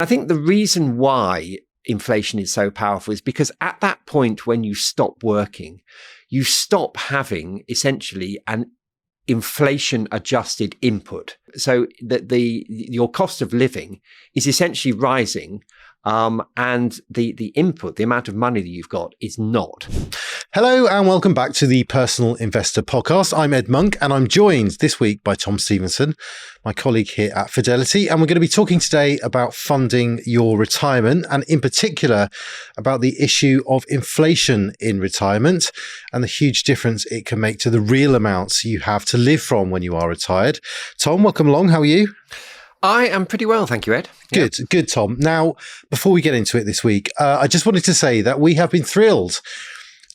I think the reason why inflation is so powerful is because at that point when you stop working, you stop having essentially an inflation adjusted input. So that your cost of living is essentially rising, and the input, the amount of money that you've got, is not. Hello and welcome back to the Personal Investor Podcast. I'm Ed Monk and I'm joined this week by Tom Stevenson, my colleague here at Fidelity. And we're going to be talking today about funding your retirement, and in particular about the issue of inflation in retirement and the huge difference it can make to the real amounts you have to live from when you are retired. Tom, welcome along. How are you? I am pretty well, thank you, Ed. Good, Tom. Now, before we get into it this week, I just wanted to say that we have been thrilled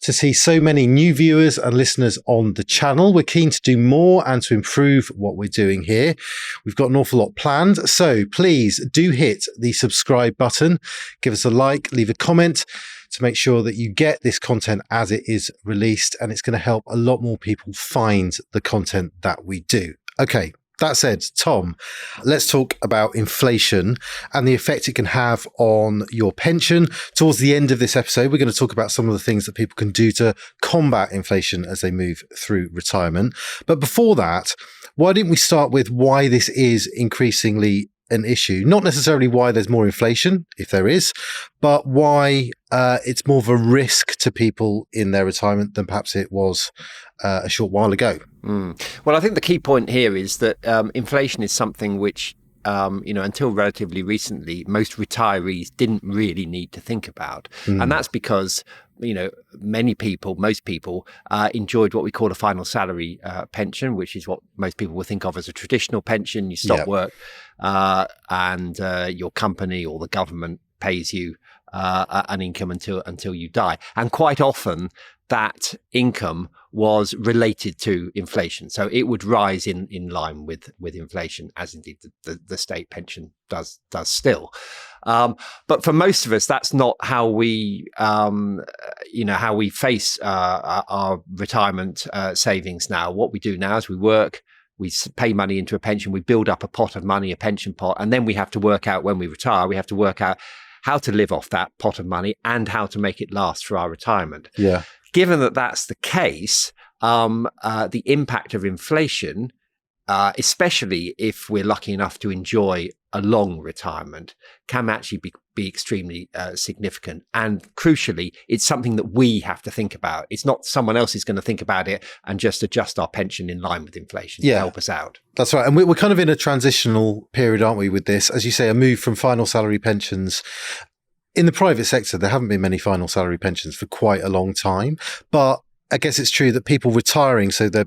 to see so many new viewers and listeners on the channel. We're keen to do more and to improve what we're doing here. We've got an awful lot planned. So please do hit the subscribe button, give us a like, leave a comment to make sure that you get this content as it is released. And it's going to help a lot more people find the content that we do. Okay. That said, Tom, let's talk about inflation and the effect it can have on your pension. Towards the end of this episode, we're going to talk about some of the things that people can do to combat inflation as they move through retirement. But before that, why didn't we start with why this is increasingly an issue? Not necessarily why there's more inflation, if there is, but why it's more of a risk to people in their retirement than perhaps it was a short while ago. Well, I think the key point here is that inflation is something which, until relatively recently, most retirees didn't really need to think about. And that's because, most people enjoyed what we call a final salary pension, which is what most people will think of as a traditional pension. You stop work and your company or the government pays you an income until you die. And quite often that income was related to inflation. So it would rise in line with inflation, as indeed the state pension does still. But for most of us, that's not how we, how we face our retirement savings now. What we do now is we work, we pay money into a pension, we build up a pot of money, a pension pot, and then we have to work out when we retire, we have to work out how to live off that pot of money and how to make it last for our retirement. Yeah. Given that that's the case, the impact of inflation, especially if we're lucky enough to enjoy a long retirement, can actually be extremely significant. And crucially, it's something that we have to think about. It's not someone else is going to think about it and just adjust our pension in line with inflation to help us out. That's right. And we're kind of in a transitional period, aren't we, with this? As you say, a move from final salary pensions. In the private sector, there haven't been many final salary pensions for quite a long time. But I guess it's true that people retiring, so they're,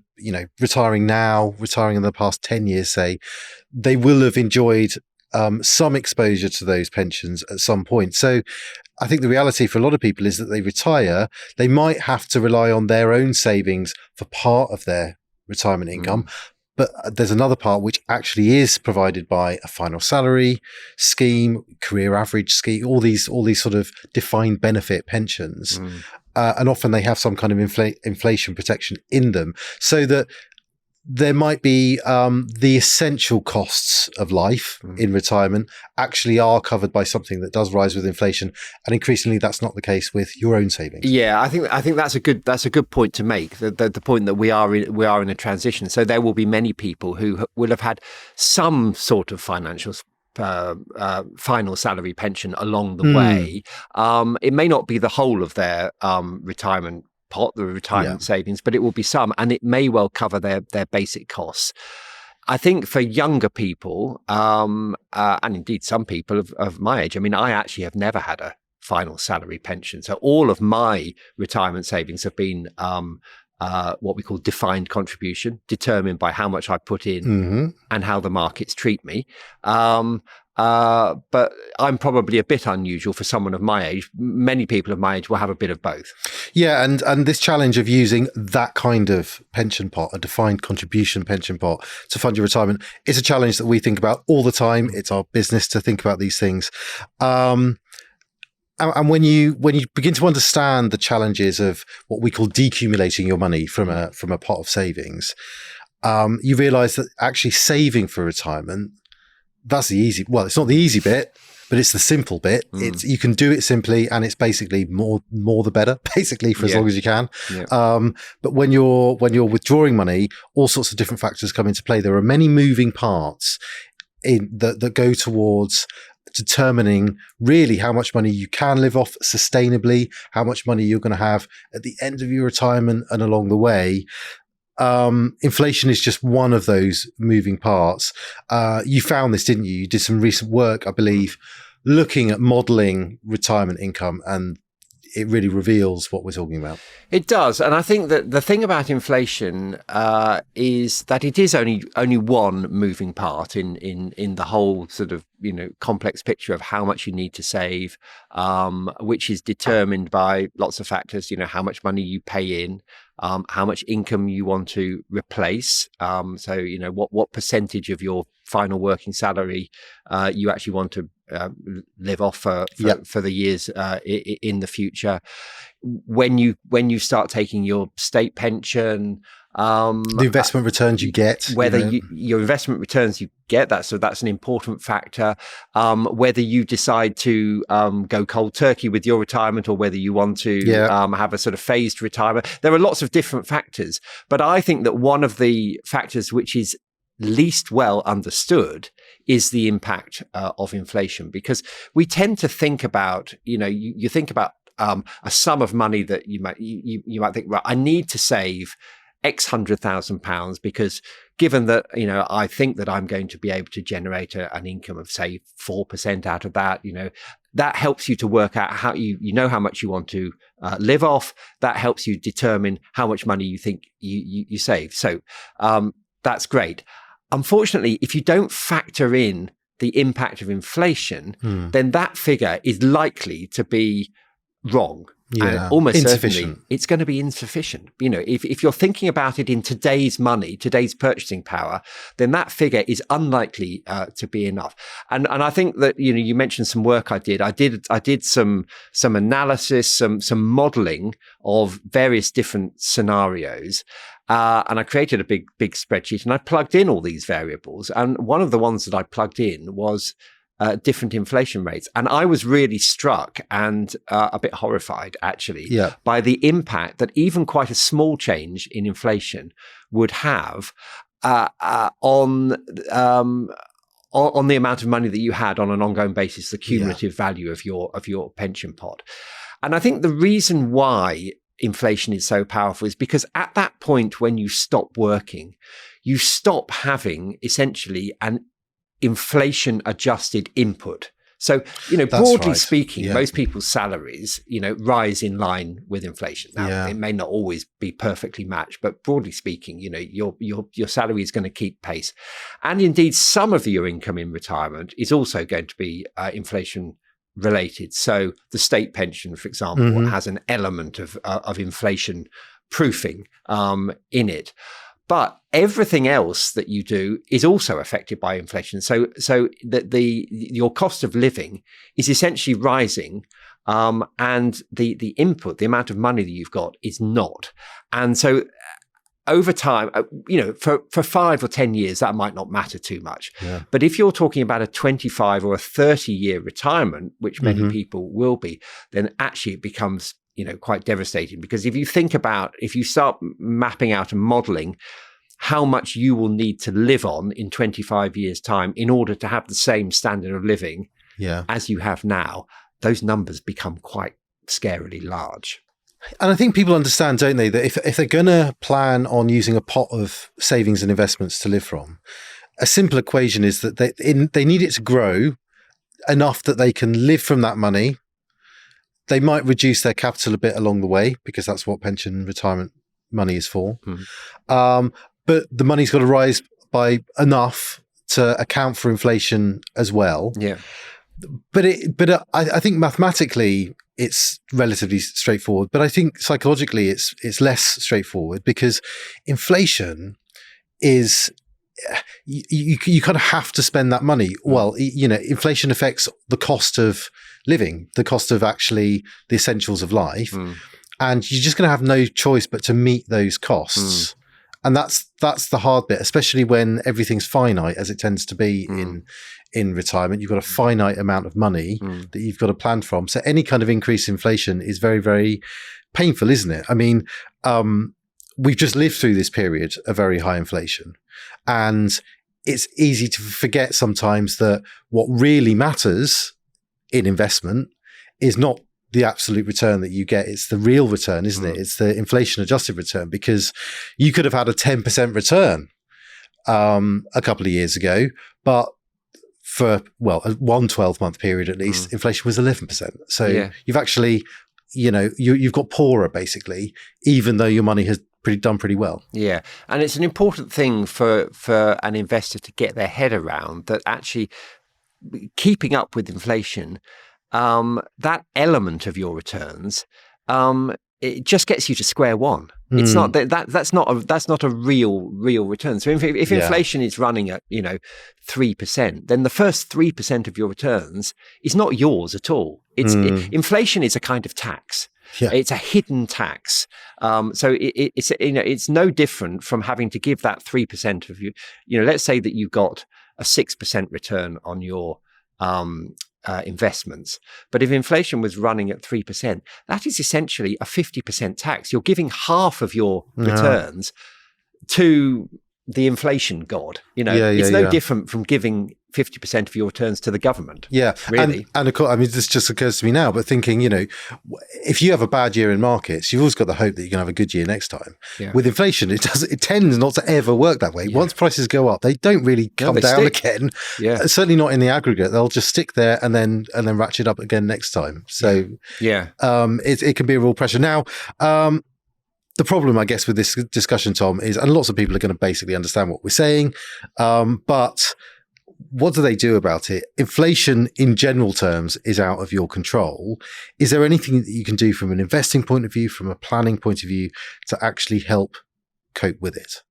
retiring now, retiring in the past 10 years, say, they will have enjoyed some exposure to those pensions at some point. So I think the reality for a lot of people is that they retire, they might have to rely on their own savings for part of their retirement income. But there's another part which actually is provided by a final salary scheme, career average scheme, all these sort of defined benefit pensions. And often they have some kind of inflation protection in them, so that there might be the essential costs of life in retirement actually are covered by something that does rise with inflation, and increasingly that's not the case with your own savings. Yeah, I think that's a good point to make. The point that we are in a transition, so there will be many people who will have had some sort of financial final salary pension along the way. It may not be the whole of their retirement pot, the retirement savings, but it will be some, and it may well cover their basic costs. I think for younger people, and indeed some people of my age, I actually have never had a final salary pension. So all of my retirement savings have been what we call defined contribution, determined by how much I put in and how the markets treat me. But I'm probably a bit unusual for someone of my age. Many people of my age will have a bit of both. Yeah, and this challenge of using that kind of pension pot, a defined contribution pension pot, to fund your retirement is a challenge that we think about all the time. It's our business to think about these things. And when you begin to understand the challenges of what we call decumulating your money from a pot of savings, you realize that actually saving for retirement, that's the easy, well, it's not the easy bit, but it's the simple bit. It's you can do it simply, and it's basically more the better, basically, for as long as you can. But when you're withdrawing money, all sorts of different factors come into play. There are many moving parts that go towards determining really how much money you can live off sustainably, how much money you're going to have at the end of your retirement and along the way. Inflation is just one of those moving parts. You found this, didn't you? You did some recent work, I believe, looking at modeling retirement income, and it really reveals what we're talking about. It does. And I think that the thing about inflation is that it is only one moving part in the whole sort of, complex picture of how much you need to save, which is determined by lots of factors, how much money you pay in, how much income you want to replace. So, what percentage of your final working salary you actually want to live off for the years in the future. When you start taking your state pension, the investment returns you get, whether your investment returns you get, that's an important factor. Whether you decide to go cold turkey with your retirement, or whether you want to have a sort of phased retirement. There are lots of different factors, but I think that one of the factors which is least well understood is the impact of inflation, because we tend to think about, you think about a sum of money that you might think, well, I need to save X £100,000 because given that, I think that I'm going to be able to generate an income of, say, 4% out of that, that helps you to work out how you know how much you want to live off. That helps you determine how much money you think you save. So that's great. Unfortunately, if you don't factor in the impact of inflation, then that figure is likely to be wrong. And almost certainly it's going to be insufficient. If you're thinking about it in today's money, today's purchasing power, then that figure is unlikely to be enough. And I think that, you mentioned some work I did. I did some analysis, some modeling of various different scenarios. And I created a big spreadsheet, and I plugged in all these variables. And one of the ones that I plugged in was different inflation rates. And I was really struck and a bit horrified, actually, by the impact that even quite a small change in inflation would have on the amount of money that you had on an ongoing basis, the cumulative value of your pension pot. And I think the reason why inflation is so powerful is because at that point when you stop working, you stop having essentially an inflation adjusted input. So, broadly speaking, most people's salaries, rise in line with inflation. Now, it may not always be perfectly matched, but broadly speaking, your salary is going to keep pace. And indeed, some of your income in retirement is also going to be inflation related. So the state pension, for example, has an element of inflation proofing in it. But everything else that you do is also affected by inflation. So that your cost of living is essentially rising, and the input, the amount of money that you've got, is not. And so over time, for 5 or 10 years, that might not matter too much. But if you're talking about a 25 or a 30-year retirement, which many people will be, then actually it becomes quite devastating. Because if you start mapping out and modeling how much you will need to live on in 25 years' time in order to have the same standard of living as you have now, those numbers become quite scarily large. And I think people understand, don't they, that if they're going to plan on using a pot of savings and investments to live from, a simple equation is that they need it to grow enough that they can live from that money. They might reduce their capital a bit along the way, because that's what pension retirement money is for. But the money's got to rise by enough to account for inflation as well. But I think mathematically it's relatively straightforward, but I think psychologically it's less straightforward, because inflation is you kind of have to spend that money. Well, inflation affects the cost of living, the cost of actually the essentials of life, and you're just going to have no choice but to meet those costs. And that's the hard bit, especially when everything's finite, as it tends to be in retirement. You've got a finite amount of money that you've got to plan from. So any kind of increase in inflation is very, very painful, isn't it? I mean, we've just lived through this period of very high inflation, and it's easy to forget sometimes that what really matters in investment is not the absolute return that you get. It's the real return, isn't it? It's the inflation adjusted return, because you could have had a 10% return a couple of years ago, but for, well, one 12-month period at least, inflation was 11%. So you've actually, you've got poorer basically, even though your money has done pretty well. Yeah. And it's an important thing for an investor to get their head around, that actually keeping up with inflation, that element of your returns, it just gets you to square one. It's not that's not a real return. So if inflation is running at 3%, then the first 3% of your returns is not yours at all. Inflation is a kind of tax. Yeah. It's a hidden tax. So it's no different from having to give that 3% of you. Let's say that you got a 6% return on your investments, but if inflation was running at 3%, that is essentially a 50% tax. You're giving half of your returns to the inflation god. It's no different from giving 50% of your returns to the government. Yeah, really. And of course, I mean, this just occurs to me now, but thinking, if you have a bad year in markets, you've always got the hope that you're going to have a good year next time. Yeah. With inflation, it tends not to ever work that way. Yeah. Once prices go up, they don't really come down again. Yeah. Certainly not in the aggregate. They'll just stick there and then ratchet up again next time. So it can be a real pressure. Now, the problem, I guess, with this discussion, Tom, is, and lots of people are going to basically understand what we're saying, but what do they do about it? Inflation in general terms is out of your control. Is there anything that you can do from an investing point of view, from a planning point of view, to actually help cope with it?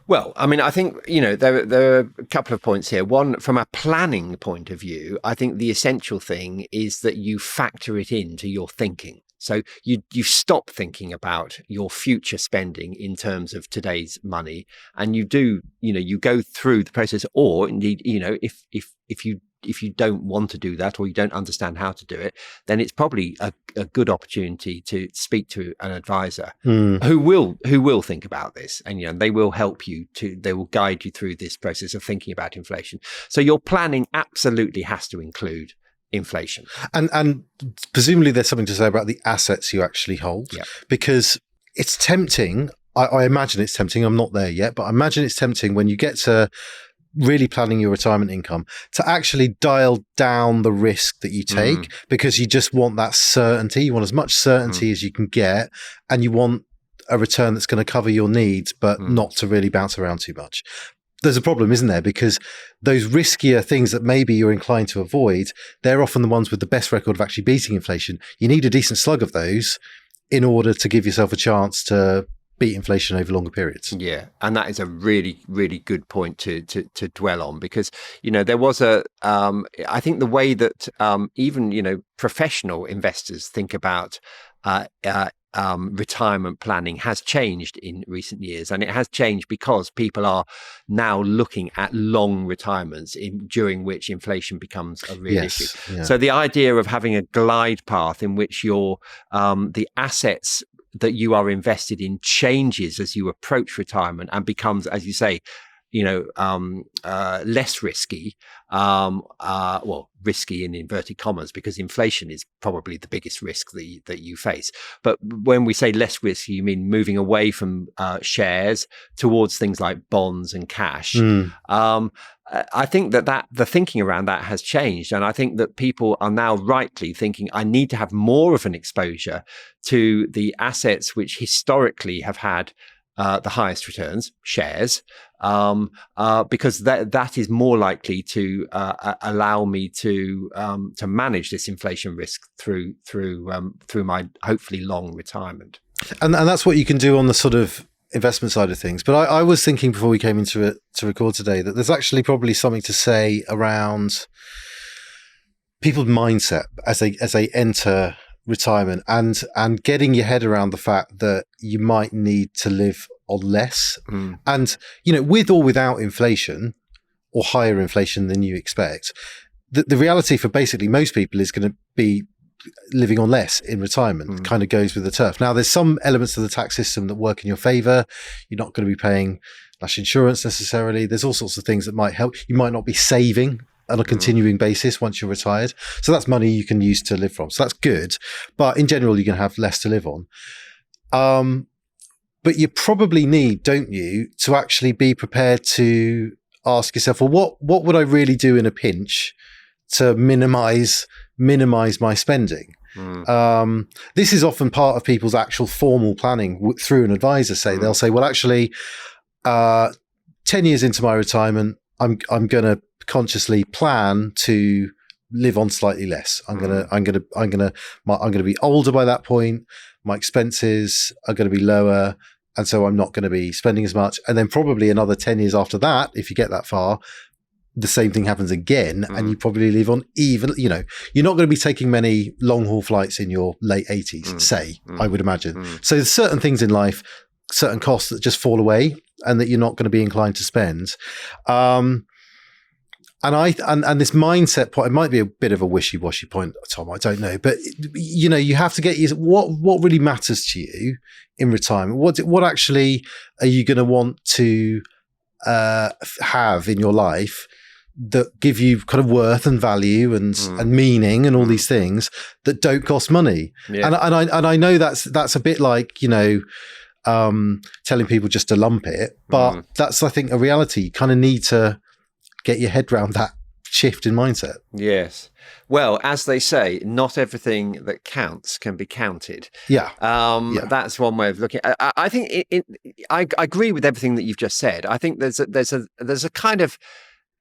Well, I mean, I think, there are a couple of points here. One, from a planning point of view, I think the essential thing is that you factor it into your thinking. So you stop thinking about your future spending in terms of today's money, and you go through the process. Or indeed, if you don't want to do that, or you don't understand how to do it, then it's probably a good opportunity to speak to an advisor who will think about this, and they will help you they will guide you through this process of thinking about inflation. So your planning absolutely has to include inflation. And presumably there's something to say about the assets you actually hold, because it's tempting. I imagine it's tempting. I'm not there yet, but I imagine it's tempting when you get to really planning your retirement income to actually dial down the risk that you take, because you just want that certainty. You want as much certainty as you can get, and you want a return that's going to cover your needs, but not to really bounce around too much. There's a problem, isn't there? Because those riskier things that maybe you're inclined to avoid, they're often the ones with the best record of actually beating inflation. You need a decent slug of those in order to give yourself a chance to beat inflation over longer periods. Yeah, and that is a really, really good point to dwell on, because there was I think the way that even professional investors think about retirement planning has changed in recent years, and it has changed because people are now looking at long retirements during which inflation becomes a real issue. Yeah. So the idea of having a glide path in which the assets that you are invested in changes as you approach retirement and becomes, as you say, less risky, risky in inverted commas, because inflation is probably the biggest risk that you face. But when we say less risky, you mean moving away from shares towards things like bonds and cash. I think that the thinking around that has changed. And I think that people are now rightly thinking, I need to have more of an exposure to the assets which historically have had the highest returns, shares, because that is more likely to allow me to manage this inflation risk through my hopefully long retirement. And that's what you can do on the sort of investment side of things. But I was thinking before we came into it to record today that there's actually probably something to say around people's mindset as they enter retirement, and getting your head around the fact that you might need to live on less. And, with or without inflation or higher inflation than you expect, the reality for basically most people is going to be living on less in retirement. Kind of goes with the turf. Now, there's some elements of the tax system that work in your favor. You're not going to be paying national insurance necessarily. There's all sorts of things that might help. You might not be saving on a continuing basis once you're retired. So that's money you can use to live from. So that's good. But in general, you're going to have less to live on. But you probably need, don't you, to actually be prepared to ask yourself, well, what would I really do in a pinch to minimize my spending? This is often part of people's actual formal planning through an advisor. They'll say, well, actually, 10 years into my retirement, I'm going to consciously plan to live on slightly less. I'm going to be older by that point. My expenses are going to be lower. And so I'm not going to be spending as much. And then probably another 10 years after that, if you get that far, the same thing happens again. And you probably live on even, you're not going to be taking many long haul flights in your late 80s, I would imagine. So there's certain things in life, certain costs that just fall away and that you're not going to be inclined to spend. And this mindset point, it might be a bit of a wishy-washy point, Tom, I don't know. But, you have to get what really matters to you in retirement? What actually are you going to want to have in your life that give you kind of worth and value and meaning and all these things that don't cost money? Yeah. And I know that's a bit like, telling people just to lump it, but that's, I think, a reality. You kind of need to get your head around that shift in mindset. Yes. Well, as they say, not everything that counts can be counted. Yeah. That's one way of looking. I think I agree with everything that you've just said. I think there's a kind of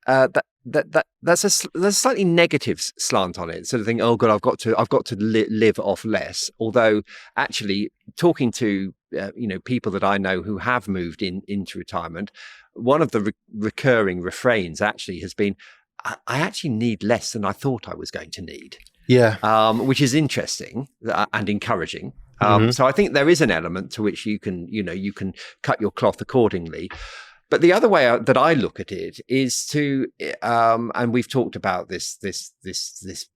that's a slightly negative slant on it. Sort of think, oh God, I've got to live off less. Although actually, talking to people that I know who have moved into retirement, one of the recurring refrains actually has been, I actually need less than I thought I was going to need. Yeah. Which is interesting and encouraging. So I think there is an element to which you can cut your cloth accordingly. But the other way that I look at it is to, and we've talked about this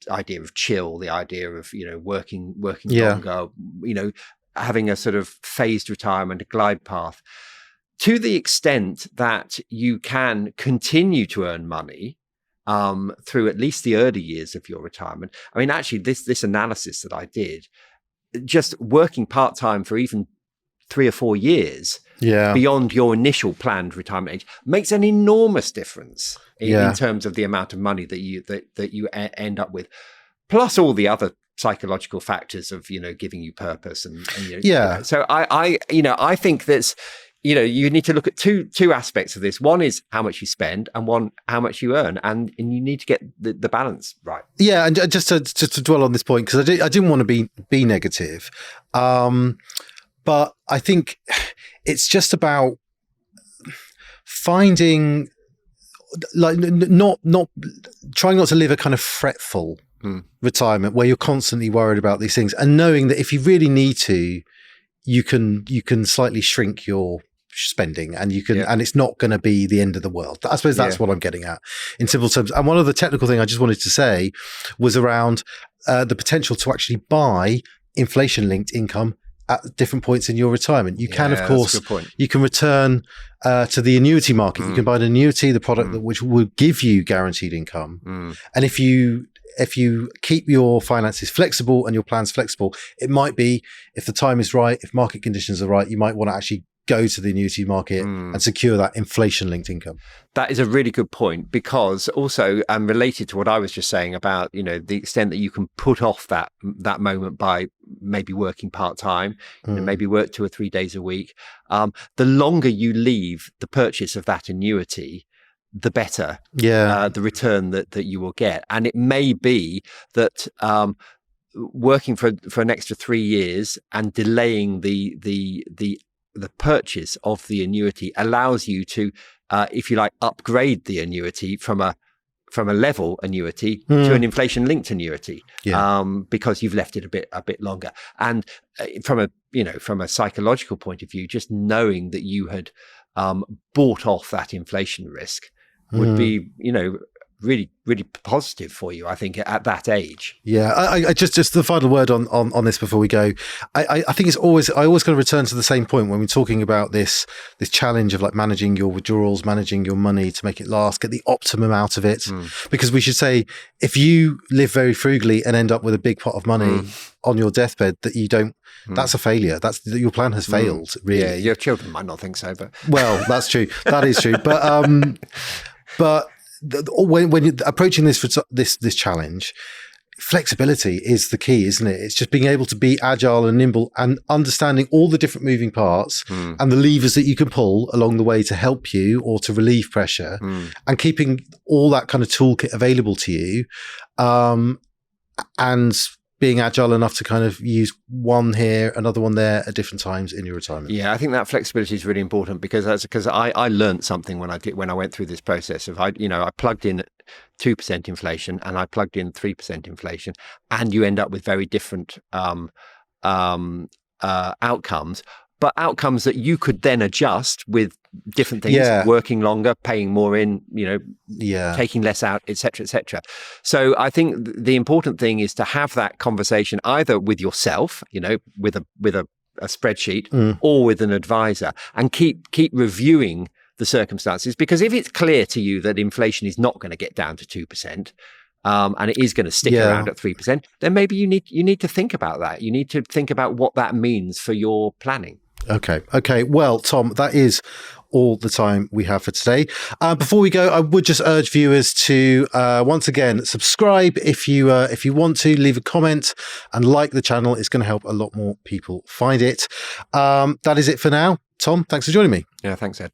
idea of chill, the idea of working longer, having a sort of phased retirement, a glide path. To the extent that you can continue to earn money through at least the early years of your retirement. I mean, actually, this analysis that I did, just working part-time for even 3 or 4 years beyond your initial planned retirement age makes an enormous difference in terms of the amount of money that you end up with, plus all the other psychological factors of giving you purpose and So I think that's you need to look at two aspects of this. One is how much you spend, and one how much you earn, and you need to get the balance right. Yeah, and just to dwell on this point, because I didn't want to be negative, but I think it's just about finding, like, not trying not to live a kind of fretful retirement where you're constantly worried about these things, and knowing that if you really need to, you can slightly shrink your spending, and you can, and it's not going to be the end of the world. I suppose that's what I'm getting at in simple terms. And one of the technical thing I just wanted to say was around the potential to actually buy inflation-linked income at different points in your retirement. You can, of course, you can return to the annuity market. You can buy an annuity, the product which will give you guaranteed income. And if you keep your finances flexible and your plans flexible, it might be, if the time is right, if market conditions are right, you might want to actually go to the annuity market and secure that inflation-linked income. That is a really good point, because also related to what I was just saying about, the extent that you can put off that moment by maybe working part-time, maybe work 2 or 3 days a week. The longer you leave the purchase of that annuity, the better the return that you will get. And it may be that working for an extra 3 years and delaying the purchase of the annuity allows you to, if you like, upgrade the annuity from from a level annuity to an inflation-linked annuity, because you've left it a bit longer. And from a psychological point of view, just knowing that you had bought off that inflation risk would be, really, really positive for you, I think, at that age. Yeah, I just the final word on this before we go. I think I always going to return to the same point when we're talking about this challenge of like managing your withdrawals, managing your money to make it last, get the optimum out of it. Because we should say, if you live very frugally and end up with a big pot of money on your deathbed that you don't, that's a failure. Your plan has failed. Really, yeah. Your children might not think so, but well, that's true. That is true. But when you're approaching this challenge, flexibility is the key, isn't it? It's just being able to be agile and nimble and understanding all the different moving parts and the levers that you can pull along the way to help you or to relieve pressure, and keeping all that kind of toolkit available to you, and being agile enough to kind of use one here, another one there at different times in your retirement. Yeah, I think that flexibility is really important because I learned something when I went through this process of I plugged in 2% inflation and I plugged in 3% inflation, and you end up with very different outcomes. But outcomes that you could then adjust with different things, working longer, paying more in, taking less out, et cetera, et cetera. So I think the important thing is to have that conversation either with yourself, with a spreadsheet, or with an advisor, and keep reviewing the circumstances. Because if it's clear to you that inflation is not going to get down to 2%, and it is going to stick around at 3%, then maybe you need to think about that. You need to think about what that means for your planning. Okay. Well, Tom, that is all the time we have for today. Before we go, I would just urge viewers to once again subscribe if you want to, leave a comment and like the channel. It's going to help a lot more people find it. That is it for now. Tom, thanks for joining me. Yeah, thanks, Ed.